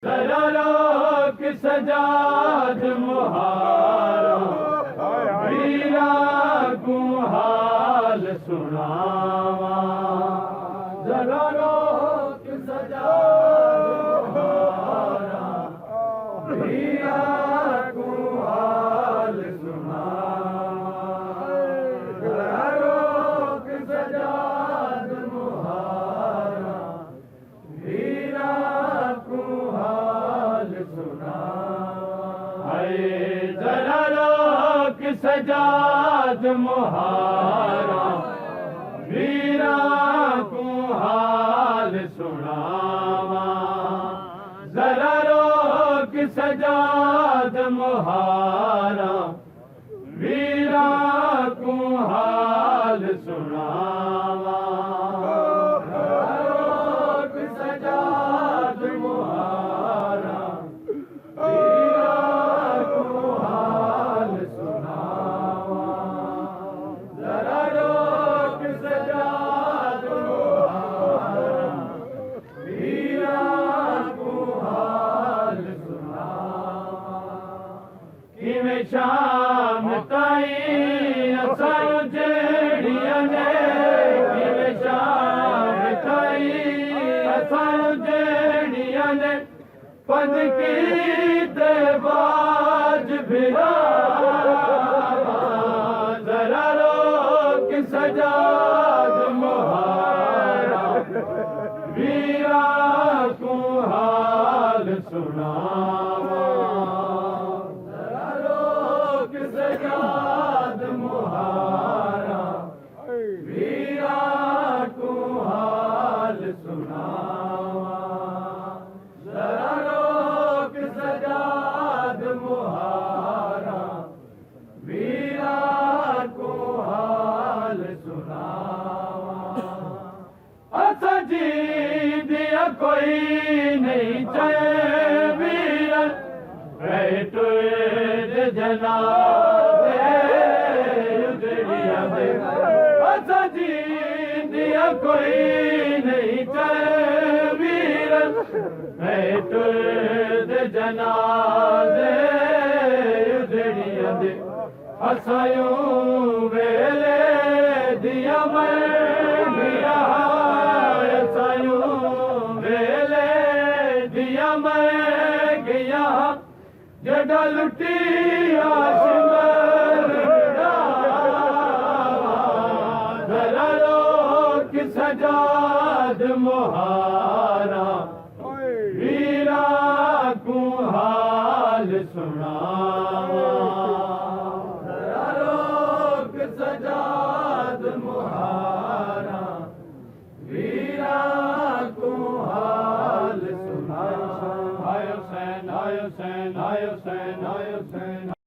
जरा रोक सजाद मुहारा वीरा को हाल सुनावा। जरा रोक सजाद मुहारा वीरा को हाल सुनावा। जरा रोक सजाद मुहारा वीरा को हाल सुनावा। जरा रोक सजाद मुहारा वीरा को हाल सुनावा। जरा रोक सजाद मुहारा वीरा को हाल सुनावा। जरा रोक सजाद मुहारा वीरा को हाल सुनावा। जरा रोक सजाद मुहारा वीरा को हाल सुनावा। किवें शाम ताईं असां जेड़ियां ने, किवें शाम ताईं असां जेड़ियां ने पद कीते बाज भिरावा। जरा रोक सजाद मुहारा वीरा को हाल सुनावा। जरा रोक सजाद मुहारा वीरा को हाल सुनावा। जरा रोक सजाद मुहारा वीरा को हाल सुनावा। असा जी दिया कोई नहीं चाहे वीरन बैठ जनाबे उजड़िया दे। असा जी दिया कोई नहीं चाहे वीरन बैठ जनाबे उजड़िया दे। असायूं वेले दिया मैं दिया, असायूं वेले दिया मैं गया जड़ा लुटिया सिमर डावा। जरा रोक सजाद मुहारा वीरा को हाल सुनावा। जरा रोक सजाद मुहारा वीरा को हाल सुनावा। आयो सैन आयो सैन आयो सैन आयो सैन।